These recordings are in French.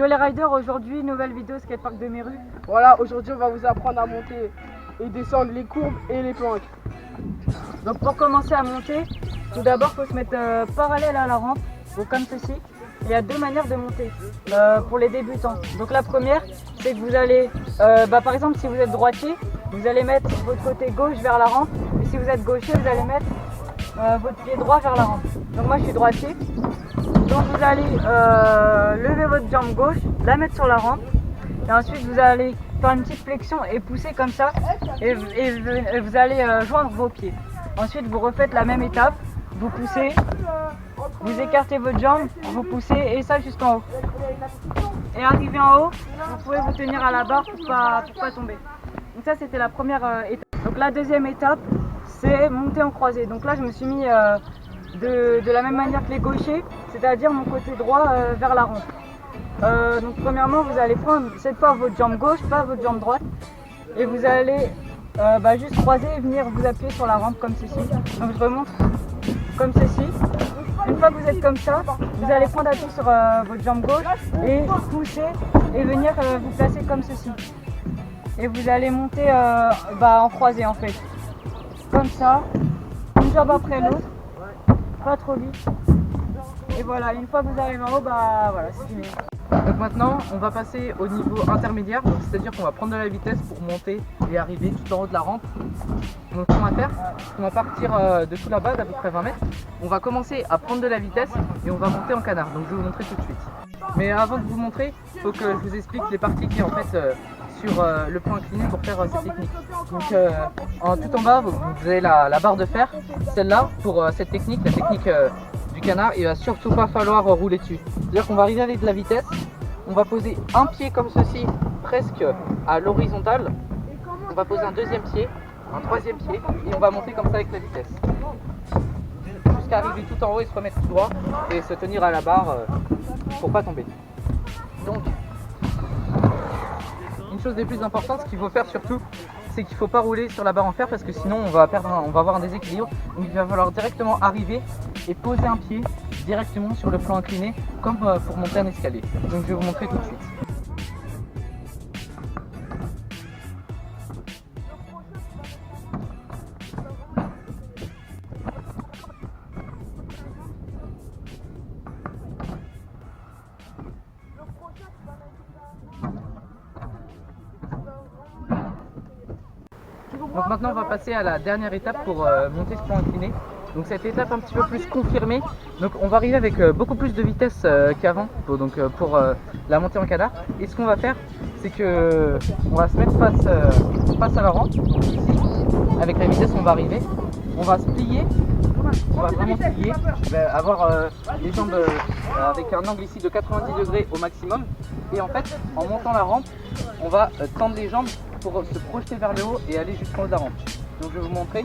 Yo les riders, aujourd'hui nouvelle vidéo skatepark de mes rues. Voilà, aujourd'hui on va vous apprendre à monter et descendre les courbes et les planques. Donc pour commencer à monter, tout d'abord il faut se mettre parallèle à la rampe, donc comme ceci. Il y a deux manières de monter pour les débutants. Donc la première, c'est que vous allez, par exemple si vous êtes droitier, vous allez mettre votre côté gauche vers la rampe. Et si vous êtes gaucher, vous allez mettre votre pied droit vers la rampe. Donc moi je suis droitier. Donc vous allez lever votre jambe gauche, la mettre sur la rampe. Et ensuite vous allez faire une petite flexion et pousser comme ça. Et vous allez joindre vos pieds. Ensuite vous refaites la même étape. Vous poussez, vous écartez votre jambe, vous poussez et ça jusqu'en haut. Et arrivé en haut, vous pouvez vous tenir à la barre pour pas tomber. Donc ça c'était la première étape. Donc la deuxième étape, c'est monter en croisée. Donc là je me suis mis de la même manière que les gauchers, c'est-à-dire mon côté droit vers la rampe. Donc premièrement vous allez prendre cette fois votre jambe gauche, pas votre jambe droite. Et vous allez juste croiser et venir vous appuyer sur la rampe comme ceci. Donc je remonte comme ceci. Une fois que vous êtes comme ça, vous allez prendre appui sur votre jambe gauche et pousser et venir vous placer comme ceci. Et vous allez monter en croisée en fait. Comme ça, une jambe après l'autre, pas trop vite. Et voilà, une fois que vous arrivez en haut, voilà, c'est fini. Donc maintenant, on va passer au niveau intermédiaire, c'est-à-dire qu'on va prendre de la vitesse pour monter et arriver tout en haut de la rampe. Donc ce qu'on va faire, on va partir de tout là-bas, d'à peu près 20 mètres. On va commencer à prendre de la vitesse et on va monter en canard. Donc je vais vous montrer tout de suite. Mais avant de vous montrer, il faut que je vous explique les parties qui en fait sur le plan incliné pour faire cette technique. Donc tout en bas, vous avez la barre de fer. Celle-là, pour cette technique, la technique du canard, il va surtout pas falloir rouler dessus. C'est-à-dire qu'on va arriver avec de la vitesse, on va poser un pied comme ceci, presque à l'horizontale. On va poser un deuxième pied, un troisième pied, et on va monter comme ça avec la vitesse. Jusqu'à arriver tout en haut et se remettre tout droit et se tenir à la barre pour pas tomber. Donc, une chose des plus importantes, ce qu'il faut faire surtout, c'est qu'il ne faut pas rouler sur la barre en fer parce que sinon on va avoir un déséquilibre. Donc il va falloir directement arriver et poser un pied directement sur le plan incliné comme pour monter un escalier. Donc je vais vous montrer tout de suite. Donc maintenant on va passer à la dernière étape pour monter ce plan incliné. Donc cette étape un petit peu plus confirmée. Donc on va arriver avec beaucoup plus de vitesse qu'avant pour la montée en canard. Et ce qu'on va faire, c'est que on va se mettre face à la rampe. Donc ici, avec la vitesse on va arriver. On va se plier. On va vraiment se plier. On va avoir les jambes avec un angle ici de 90 degrés au maximum. Et en fait, en montant la rampe, on va tendre les jambes pour se projeter vers le haut et aller jusqu'en haut de la rampe. Donc je vais vous montrer.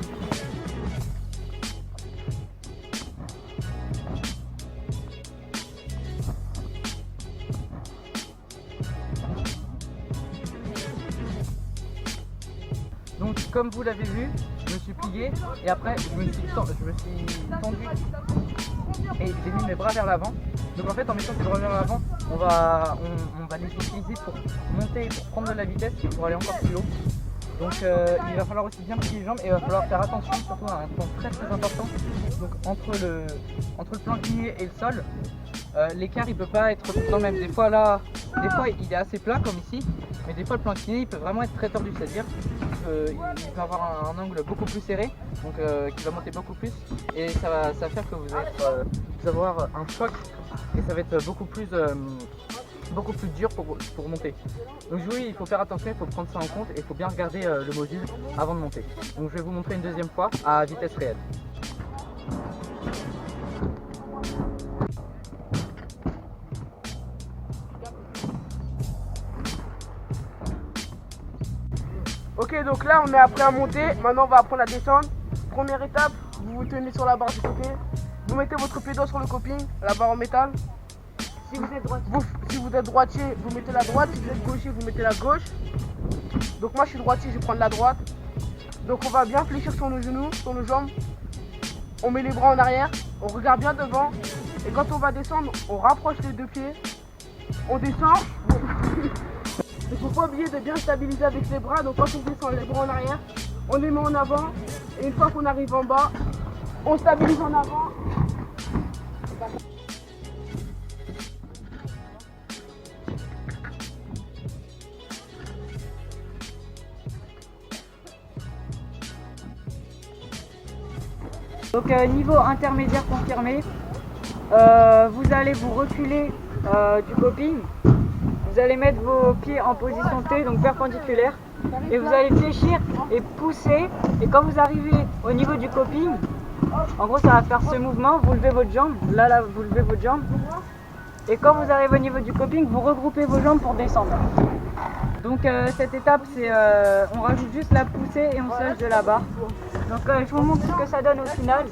Donc comme vous l'avez vu, je me suis plié et après je me suis tendu et j'ai mis mes bras vers l'avant. Donc en fait en mettant ces bras vers l'avant, on va les utiliser pour monter, pour prendre de la vitesse et pour aller encore plus haut. Donc il va falloir aussi bien plier les jambes et il va falloir faire attention surtout à un point très important. Donc entre le plan incliné et le sol, l'écart il peut pas être tout le temps le même. Des fois il est assez plat comme ici, mais des fois le plan incliné il peut vraiment être très tordu, c'est-à-dire il peut avoir un angle beaucoup plus serré, donc qui va monter beaucoup plus et ça va faire que vous allez avoir un choc et ça va être beaucoup plus dur pour monter. Donc oui, il faut faire attention, il faut prendre ça en compte et il faut bien regarder le module avant de monter. Donc je vais vous montrer une deuxième fois à vitesse réelle. Ok, donc là on est après à monter, maintenant on va apprendre à descendre. Première étape, vous vous tenez sur la barre du côté, vous mettez votre pied droit sur le coping, la barre en métal. Si vous êtes droitier, vous mettez la droite, si vous êtes gaucher, vous mettez la gauche. Donc moi je suis droitier, je vais prendre la droite. Donc on va bien fléchir sur nos genoux, sur nos jambes. On met les bras en arrière, on regarde bien devant. Et quand on va descendre, on rapproche les deux pieds On descend. Il ne faut pas oublier de bien stabiliser avec les bras. Donc quand on descend les bras en arrière, on les met en avant. Et une fois qu'on arrive en bas, on stabilise en avant. Donc niveau intermédiaire confirmé, vous allez vous reculer du coping. Vous allez mettre vos pieds en position T, donc perpendiculaire, et vous allez fléchir et pousser. Et quand vous arrivez au niveau du coping, en gros ça va faire ce mouvement, vous levez votre jambe, là vous levez votre jambe. Et quand vous arrivez au niveau du coping, vous regroupez vos jambes pour descendre. Donc cette étape, c'est on rajoute juste la poussée et on se lâche de la barre. Donc je vous montre ce que ça donne au final.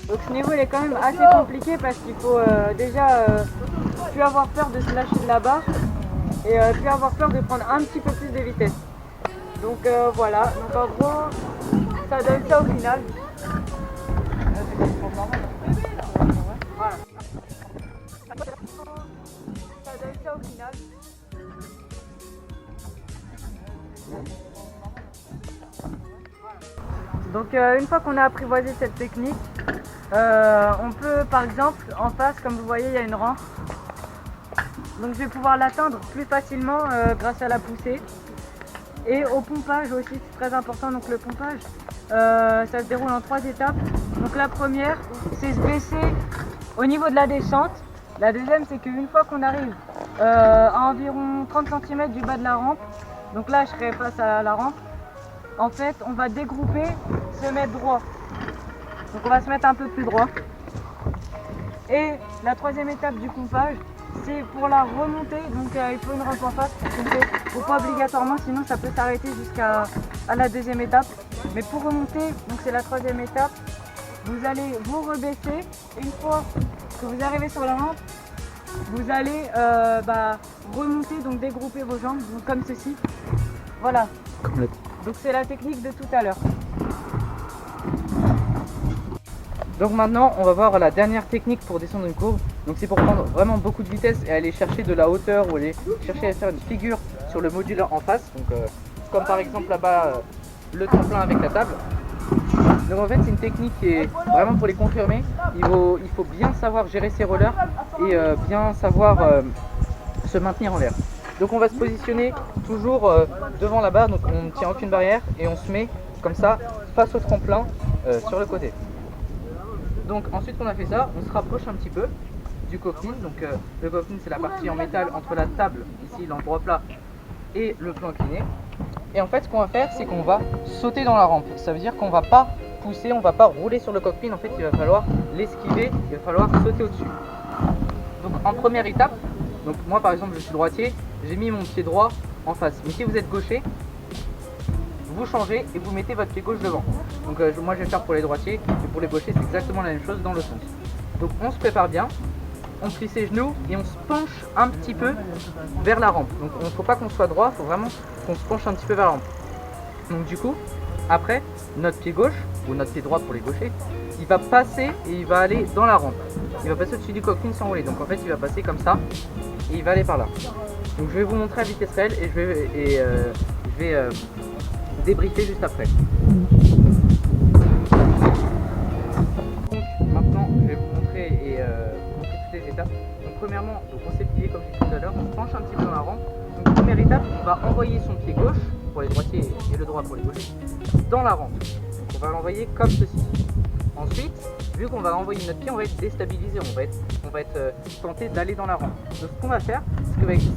Donc ce niveau il est quand même assez compliqué parce qu'il faut déjà plus avoir peur de se lâcher de la barre et plus avoir peur de prendre un petit peu plus de vitesse. Donc voilà, donc en gros ça donne ça au final. Voilà. Ça donne ça au final. Donc une fois qu'on a apprivoisé cette technique, on peut par exemple en face, comme vous voyez, il y a une rampe. Donc je vais pouvoir l'atteindre plus facilement grâce à la poussée. Et au pompage aussi, c'est très important. Donc le pompage, ça se déroule en 3 étapes. Donc la première, c'est se baisser au niveau de la descente. La deuxième, c'est qu'une fois qu'on arrive à environ 30 cm du bas de la rampe, donc là je serai face à la rampe, en fait on va dégrouper, se mettre droit. Donc on va se mettre un peu plus droit. Et la troisième étape du pompage, c'est pour la remontée. Donc il faut une rampe en face pour pomper. Il ne faut pas obligatoirement, sinon ça peut s'arrêter jusqu'à la deuxième étape. Mais pour remonter, donc c'est la troisième étape, vous allez vous rebaisser. Une fois que vous arrivez sur la rampe, vous allez remonter, donc dégrouper vos jambes, donc comme ceci. Voilà. Donc c'est la technique de tout à l'heure. Donc maintenant on va voir la dernière technique pour descendre une courbe. Donc c'est pour prendre vraiment beaucoup de vitesse et aller chercher de la hauteur ou aller chercher à faire une figure sur le module en face. Donc comme par exemple là-bas le tremplin avec la table. Donc en fait c'est une technique qui est vraiment pour les confirmer. Il faut bien savoir gérer ses rollers et bien savoir se maintenir en l'air. Donc on va se positionner toujours devant la barre, donc on ne tient aucune barrière et on se met comme ça face au tremplin sur le côté. Donc ensuite qu'on a fait ça, on se rapproche un petit peu du cockpit. Donc le cockpit c'est la partie en métal entre la table, ici l'endroit plat, et le plan incliné. Et en fait ce qu'on va faire c'est qu'on va sauter dans la rampe. Ça veut dire qu'on va pas pousser, on va pas rouler sur le cockpit. En fait il va falloir l'esquiver, il va falloir sauter au-dessus. Donc en première étape, donc moi par exemple je suis droitier, j'ai mis mon pied droit en face. Mais si vous êtes gaucher, vous changez et vous mettez votre pied gauche devant. Donc moi je vais faire pour les droitiers, et pour les gauchers c'est exactement la même chose dans le sens. Donc on se prépare bien, on plie ses genoux et on se penche un petit peu vers la rampe. Donc il ne faut pas qu'on soit droit, il faut vraiment qu'on se penche un petit peu vers la rampe. Donc du coup, après, notre pied gauche, ou notre pied droit pour les gauchers, il va passer et il va aller dans la rampe. Il va passer au-dessus du cockpit sans rouler. Donc en fait il va passer comme ça et il va aller par là. Donc je vais vous montrer à vitesse réelle et je vais débriefer juste après. Donc maintenant je vais vous montrer toutes les étapes. Donc premièrement, donc on s'est plié comme je disais tout à l'heure, on se penche un petit peu dans la rampe. Donc première étape, on va envoyer son pied gauche pour les droitiers et le droit pour les gauchers dans la rampe. Donc on va l'envoyer comme ceci. Ensuite, vu qu'on va envoyer notre pied, on va être déstabilisé, on va être tenté d'aller dans la rampe. Donc ce qu'on va faire,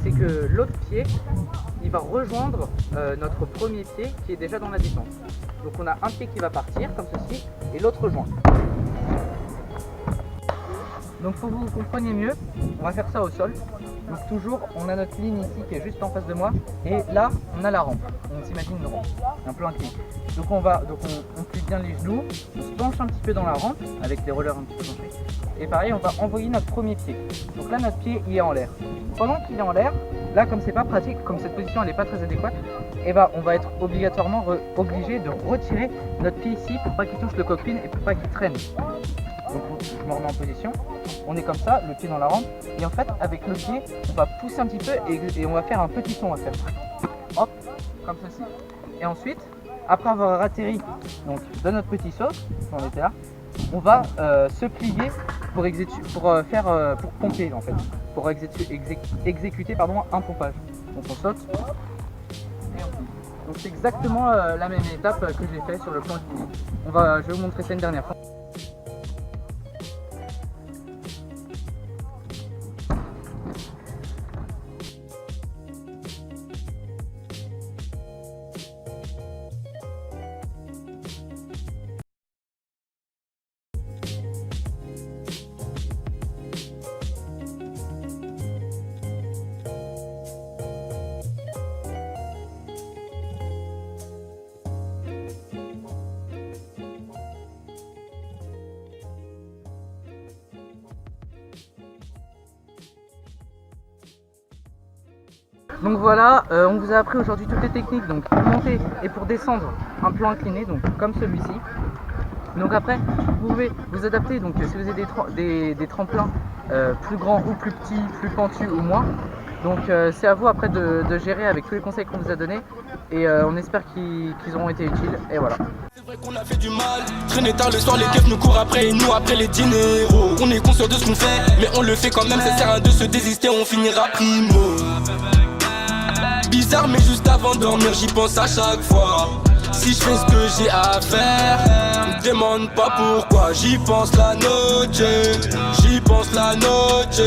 c'est que l'autre pied, il va rejoindre notre premier pied qui est déjà dans la descente. Donc on a un pied qui va partir comme ceci et l'autre rejoint. Donc pour que vous compreniez mieux, on va faire ça au sol. Donc toujours, on a notre ligne ici qui est juste en face de moi et là, on a la rampe. On s'imagine une rampe, un plan incliné. Donc on plie bien les genoux, on se penche un petit peu dans la rampe avec les rollers un petit peu penchés. Et pareil, on va envoyer notre premier pied. Donc là, notre pied il est en l'air. Pendant qu'il est en l'air, là comme c'est pas pratique, comme cette position elle n'est pas très adéquate, et on va être obligatoirement obligé de retirer notre pied ici pour pas qu'il touche le cockpit et pour pas qu'il traîne. Donc je me remets en position, on est comme ça, le pied dans la rampe, et en fait avec le pied, on va pousser un petit peu et on va faire un petit son, on va faire hop, comme ceci. Et ensuite, après avoir atterri donc, de notre petit saut, on était là, on va se plier pour pomper en fait, pour exécuter pardon, un pompage. Donc on saute. Donc c'est exactement la même étape que j'ai fait sur le plan incliné. Je vais vous montrer ça une dernière fois. Donc voilà, on vous a appris aujourd'hui toutes les techniques donc pour monter et pour descendre un plan incliné, donc comme celui-ci. Donc après, vous pouvez vous adapter, donc si vous avez des tremplins plus grands ou plus petits, plus pentus ou moins. Donc c'est à vous après de gérer avec tous les conseils qu'on vous a donnés et on espère qu'ils auront été utiles et voilà. C'est vrai qu'on a fait du mal, traîner tard le soir, les keufs nous courent après et nous après les dîners. Oh, on est conscient de ce qu'on fait, mais on le fait quand même, ça sert à rien de se désister, on finira primo. Bizarre mais juste avant de dormir j'y pense à chaque fois. Si je fais ce que j'ai à faire, me demande pas pourquoi. J'y pense la noche, j'y pense la noche.